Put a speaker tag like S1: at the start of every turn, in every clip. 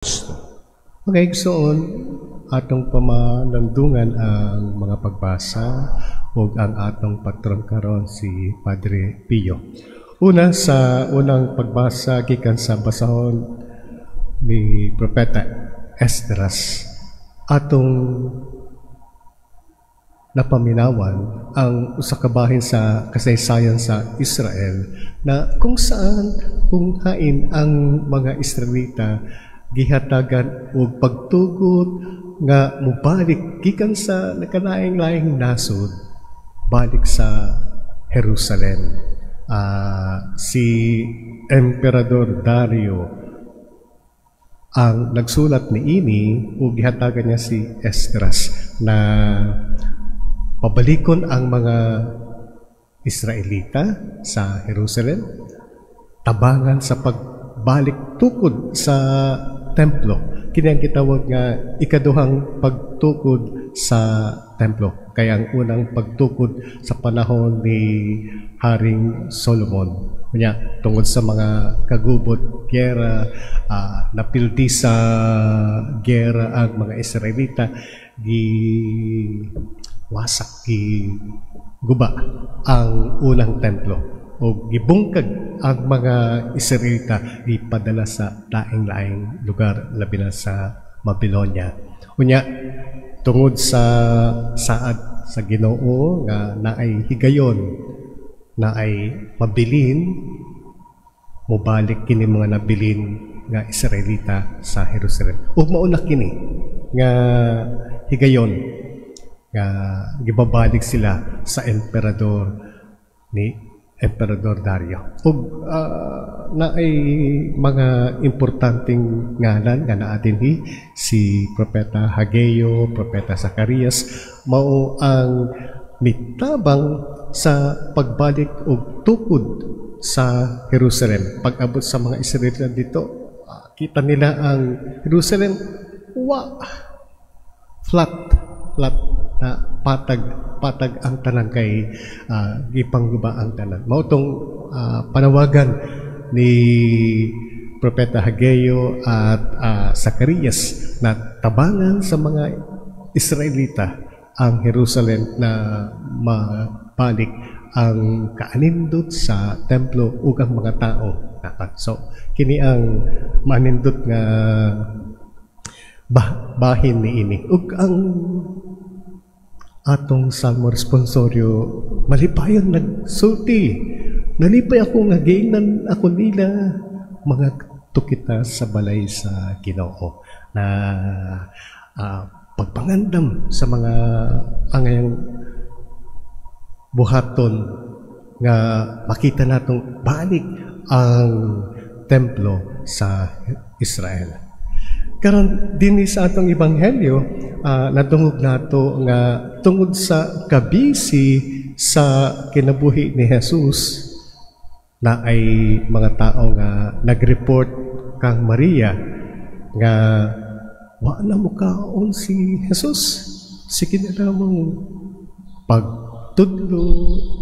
S1: Okay, so atong pamalandungan ang mga pagbasa ug ang atong patron karon si Padre Pio. Una sa unang pagbasa gikan sa basahon ni Propeta Esdras, atong napaminawan ang usa ka bahin sa kasaysayan sa Israel na kung saan hain ang mga Israelita gihatagan og pagtugot nga mubalik gikan sa nakalaing-laing nasod balik sa Jerusalem. Si Emperador Dario ang nagsulat niini ug gihatagan niya si Esdras na pabalikon ang mga Israelita sa Jerusalem, tabangan sa pagbalik tukod sa templo. Kini ang gitawag nga ikaduhang pagtukod sa templo. Kaya ang unang pagtukod sa panahon ni Haring Solomon. Kanya, tungod sa mga kagubot, gera, napildi sa gera ang mga Israelita, wasak, guba ang unang templo. O gibungkag ang mga Israelita ipadala sa laing-laing lugar, labi na sa Babylonia. Unya, tungod sa saad sa Ginoo nga naay higayon, naay mabilin, mubalik kini mga nabilin nga Israelita sa Jerusalem. Ug mauna kini nga higayon nga gibabalik sila sa emperador ni Emperador Dario. Ug naay mga importanteng ngalan nga naa dinhi si Propeta Hageo, Propeta Zacarias, mao ang mitabang sa pagbalik og tukod sa Jerusalem. Pag-abot sa mga Israelita dito, kita nila ang Jerusalem flat na patag ang tanan kay gipangguba ang tanan. Mao tong panawagan ni Propeta Hageo at Zacarias na tabangan sa mga Israelita ang Jerusalem na mabalik ang kaanindot sa templo ug ang mga tao. So kini ang manindot nga bahin ni ini. Ug ang atong salmo responsorio malipayon nagsulti. Nalipay ako nga giingnan ako nila mga tukita sa balay sa Ginoo na pagpangandam sa mga angayang buhaton nga makita natong balik ang templo sa Israel. Karon dinhi sa atong ebanghelyo, natungog nato nga tungod sa kabisi sa kinabuhi ni Jesus na ay mga tao nga nag-report kang Maria nga wa na mo kaon si Jesus. Sige na namang pagtudlo,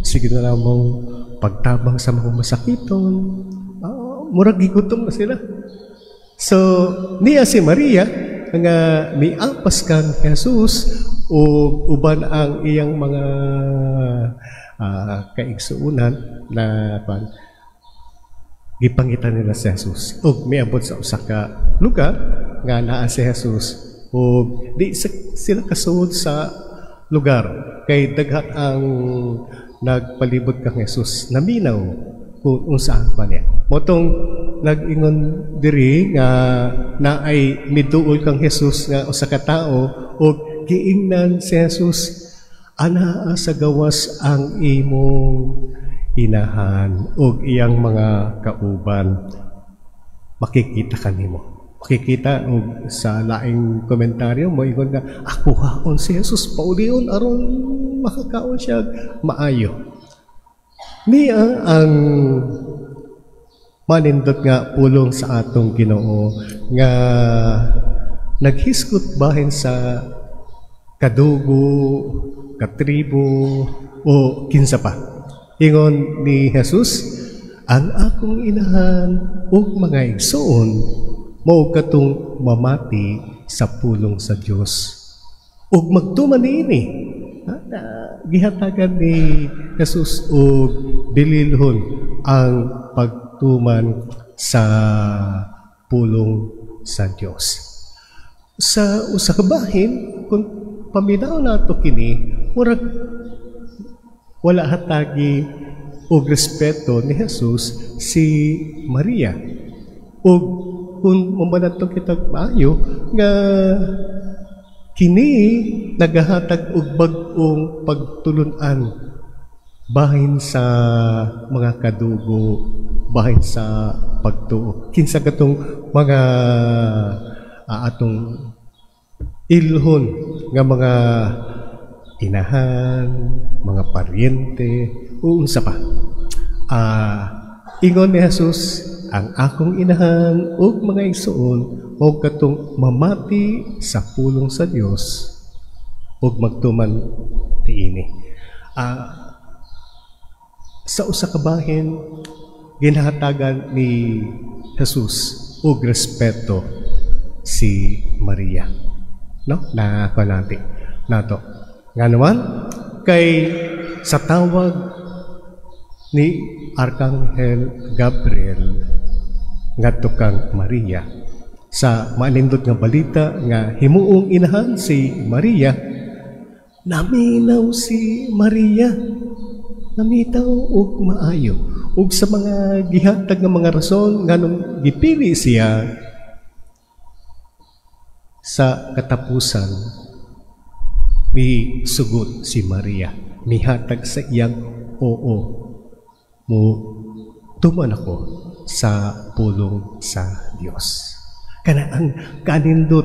S1: sige na namang pagtabang sa mga masakiton. Murag gigutom na sila. So, niya si Maria nga miapas kang Jesus o uban ang iyang mga kaigsuunan na gipangitan nila si Jesus. O miabot sa usa ka lugar nga naa si Jesus o di sila kasuod sa lugar kay daghat ang nagpalibot kang Jesus. Naminaw kung saan pa niya. Motong nag-ingon diri nga naay miduol kang Jesus nga usa ka tawo ug giingnan si Jesus, ana sa gawas ang imong inahan ug iyang mga kauban, makikita kanimo. Makikita og sa laing komentaryo mo ingon nga ako haon si Jesus paulion aron makakaon siya maayo. Niya ang manindot nga pulong sa atong Ginoo nga naghiskot bahin sa kadugo, katribo o kinsa pa. Ingon ni Jesus, ang akong inahan ug mga igsoon mao katong mamati sa pulong sa Dios ug magtuman niini gihatagan ni Jesus ug bililhon ang pagtuman sa pulong sa Dios. Sa usa ka bahin kung paminaw nato kini murag wala hatagi og respeto ni Jesus si Maria. Ug kung mamanatong kitag maayo nga kini nagahatag og bag-ong pagtulunan bahin sa mga kadugo, bahin sa pagtuo. Kinsa katong mga atong ilhon nga mga inahan, mga paryente, unsa pa. Ingon ni Jesus, ang akong inahan ug mga igsoon o katong mamati sa pulong sa Dios ug magtuman tiini. Sa usa ka bahin ginahatagan ni Jesus og respeto si Maria. No? Nato. Nga naman, kay sa tawag ni Arkanghel Gabriel ngadto kang Maria sa maanindot nga balita nga himuong inahan si Maria, naminaw si Maria, namitaw og maayo ug sa mga gihatag nga mga rason nganong gipili siya sa katapusan mi sugot si Maria, mihatag sa iyang oo mo tuman ako sa pulong sa Dios. Kana ang kanindot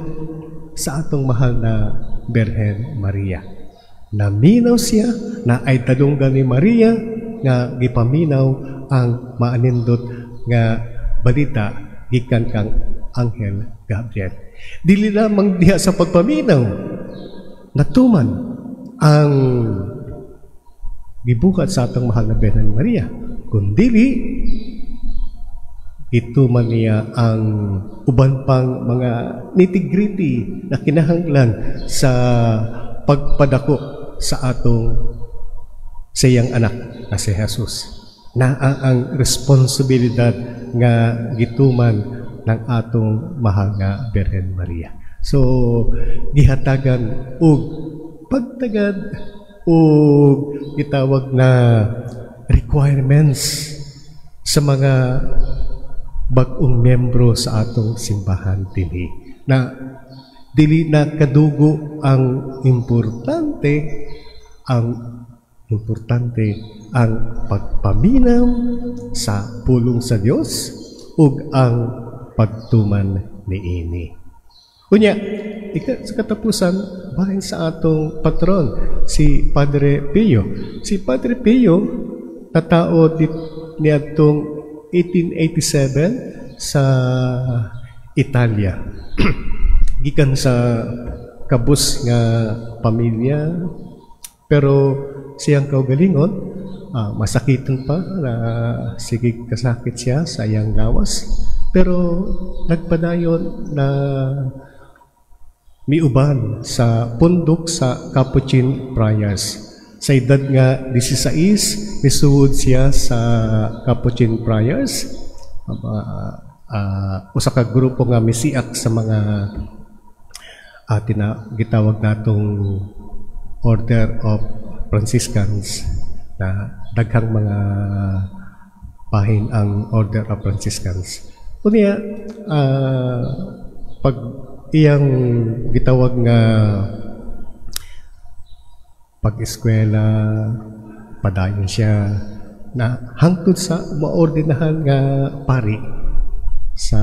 S1: sa atong mahal na Birhen Maria. Naminaw siya na ay talunggan ni Maria nga gipaminaw ang maanindot nga balita gikan kang Anghel Gabriel. Dili lamang diha sa pagpaminaw natuman ang gibukat sa atong mahal na Birhen Maria, kundili ituman niya ang uban pang mga nitty-gritty na kinahanglan sa pagpadako sa atong siyang anak na si Jesus, na ang responsibilidad nga gituman ng atong mahal nga Birhen Maria. So gihatagan og pagtagad og gitawag na requirements sa mga bag-ong membro sa atong simbahan dinhi, na dili na kadugo ang importante ang pagpaminaw sa pulong sa Dios ug ang pagtuman niini. Kunya, sa katapusan, bahin sa atong patron, si Padre Pio. Si Padre Pio, natao ni atong 1887 sa Italia. Gikan sa kabus nga pamilya, pero siyang kaugalingon, masakitan pa na sige kasakit siya sa iyang lawas, pero nagpadayon na miuban sa pundok sa Capuchin Friars. Sa edad nga 16, misuod siya sa Capuchin Friars. Usa ka grupo nga misiak sa mga gitawag natong Order of Franciscans, na daghang mga bahin ang Order of Franciscans. Unya, pag iyang gitawag nga pag-eskwela, padayon siya na hangtod sa maordinahan nga pari sa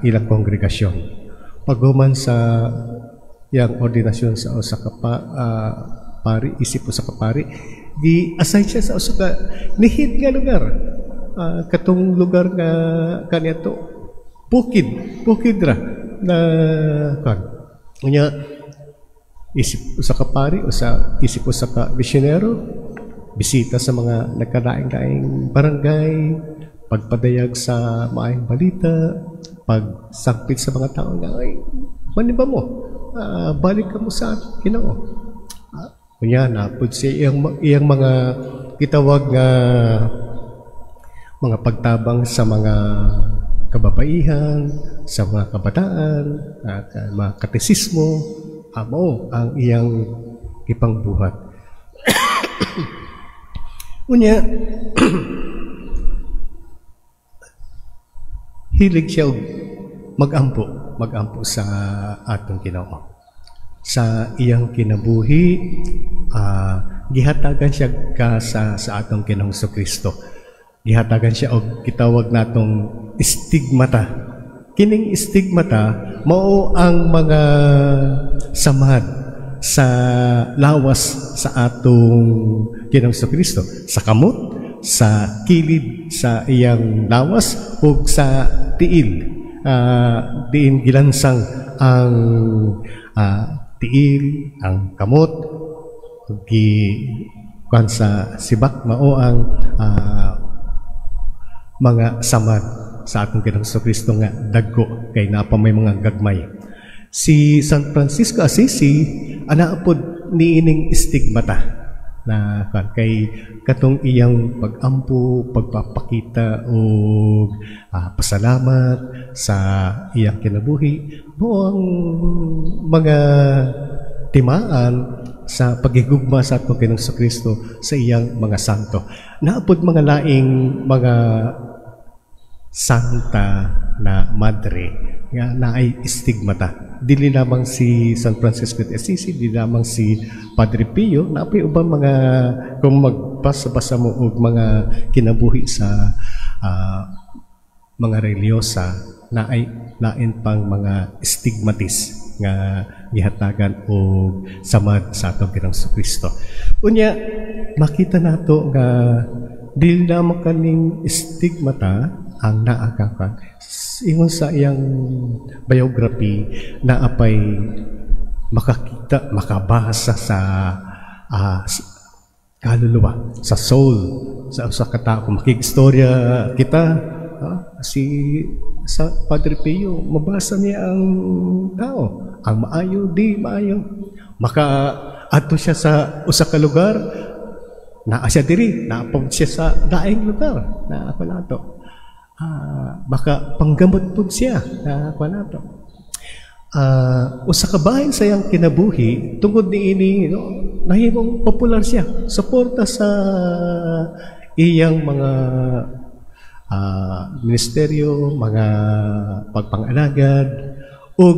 S1: ilang kongregasyon. Paghuman sa iyang ordinasyon sa usa ka pari, isip usa ka pari, gi-assign siya sa usa ka nihid nga lugar. Katong lugar nga kaniadto bukid ra na unya isip usa ka pari, isip usa ka misyonero, bisita sa mga nagkadaing-daing barangay, pagpadayag sa maayong balita, pagsangpit sa mga tao nga, ay, maniba mo, balik ka mo sa Ginoo. Kunya, napod siya iyang mga kitawag nga mga pagtabang sa mga kababaihan, sa mga kabataan, mga katesismo, amo ang iyang ipangbuhat. Unya, hilig siya mag-ampo sa atong Ginoo. Sa iyang kinabuhi, gihatagan siya sa atong Ginoong Kristo. Gihatagan siya og gitawag natong stigmata. Kining stigmata mao ang mga samad sa lawas sa atong Ginoong Kristo, sa kamot, sa kilid sa iyang lawas ug sa tiil. Diin gilansang ang tiil, ang kamot, kuan sa sibak mao ang mga samad sa atong Ginoong Kristo nga dagko kay napa may mga gagmay. Si San Francisco Assisi anaapod niining stigmata na kay katong iyang pag-ampo, pagpapakita o pasalamat sa iyang kinabuhi mo ang mga timaan sa pagigugma sa atong Ginoong Kristo sa iyang mga santo. Naapod mga laing mga santa na madre nga naay stigmata. Dili lamang si San Francisco de Assisi, dili lamang si Padre Pio, naapay ubang mga kung magbasa-basa mo og mga kinabuhi sa mga religyosa naay lain pang mga stigmatis nga gihatagan og samad sa atong Ginoong Kristo. Unya makita nato nga dili lamang kaning stigmata ang naagakan ingon sa iyang biography na apay makakita, makabasa sa kaluluwa, sa soul, sa usa ka tawo. Makig-istorya kita, sa Padre Pio, mabasa niya ang tao, ang maayo, di maayo. Maka-adto siya sa usa ka lugar, naa siya diri, naapog siya sa daing lugar, na ako nato. Baka panggamot po siya na ako nato. Usa ka bahin sa iyang kinabuhi tungod niini nahimong popular siya, suporta sa iyang mga ministeryo, mga pagpangalagad ug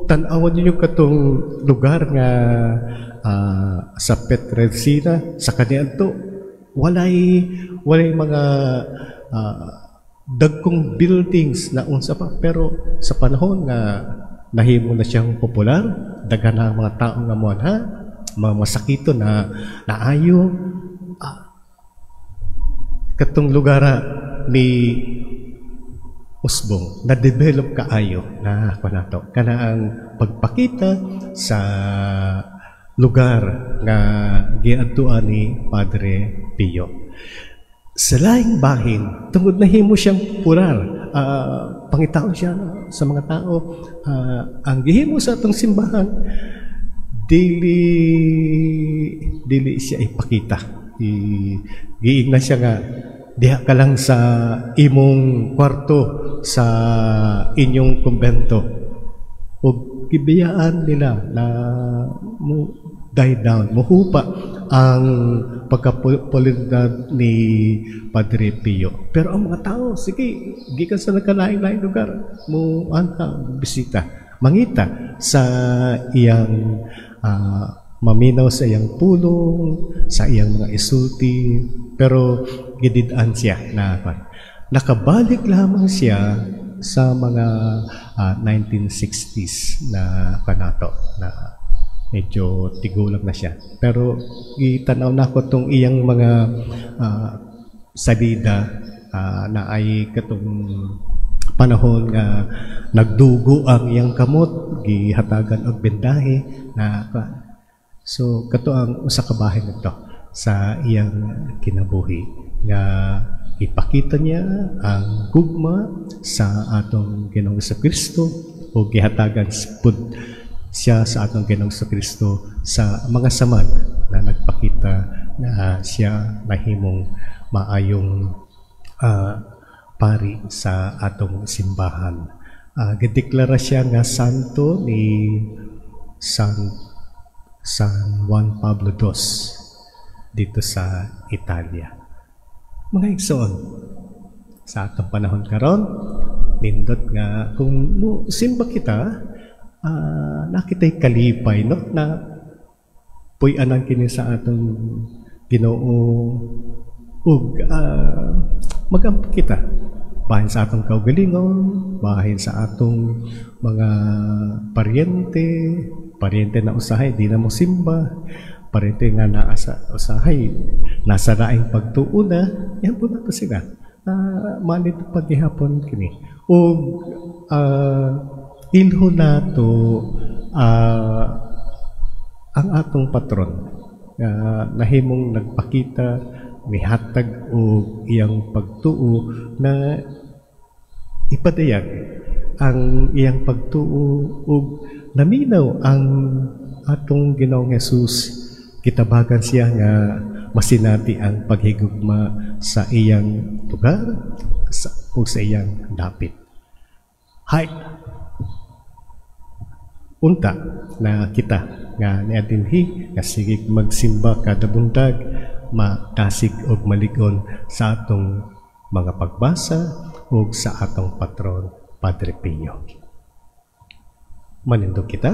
S1: tan-awon ninyo katong lugar nga sa Petrelcina sa kaniadto walay mga dagkong buildings na unsa pa, pero sa panahon nga nahimo na siyang popular, daghan na ang mga tao nga moanha, mga masakito na naayo. Katong lugar ni Usbong na-develop kaayo na kanato kana ang pagpakita sa lugar nga giadtuan ni Padre Pio. Sa laing bahin, tungod nahimo siyang popular, pangitaon siya sa mga tao. Ang gihimo sa atong simbahan, dili siya ipakita. Giingnan siya nga, diha ka lang sa imong kwarto sa inyong kumbento. O gibiyaan nila na mo die down, muhupa ang pagkapolidad ni Padre Pio. Pero ang mga tao, sige, gikan sa nagkalain-lain lugar, mo bisita, mangita sa iyang maminaw sa iyang pulong, sa iyang mga isulti, pero gididaan siya na nakabalik lamang siya sa mga 1960s na kanato na medyo tigulang na siya. Pero gitanaw na ko itong iyang mga salida na ay katong panahon nga nagdugo ang iyang kamot, gihatagan og bendahe na so kato ang usa ka bahin nito sa iyang kinabuhi nga ipakita niya ang gugma sa atong Ginoong Kristo o gihatagan pud siya sa atong Ginoong Kristo sa mga samad na nagpakita na siya nahimong maayong pari sa atong simbahan. Gideklara siya nga santo ni San Juan Pablo II dito sa Italia. Mga igsoon, sa atong panahon karon, nindot nga kung simba kita, nakita'y kalipay, no? Na puy-anan kini sa atong Ginoo ug magampo kita bahin sa atong kaugalingon, bahin sa atong mga paryente na usahay di na mo simba, paryente nga naa sa usahay nasa raing pagtuo na, yan po na to sila. Manit paghihapon kini ug ilho nato ang atong patron nahimong nagpakita mihatag og iyang pagtuo na ipadayag ang iyang pagtuo ug naminaw ang atong Ginoong Hesus. Kitabagan siya nga masinati ang paghigugma sa iyang lugar o sa iyang dapit. Hay unta na kita nga niadinhi nga sige magsimba kada buntag, matasig og maligon sa atong mga pagbasa o sa atong patron Padre Pio. Manindog kita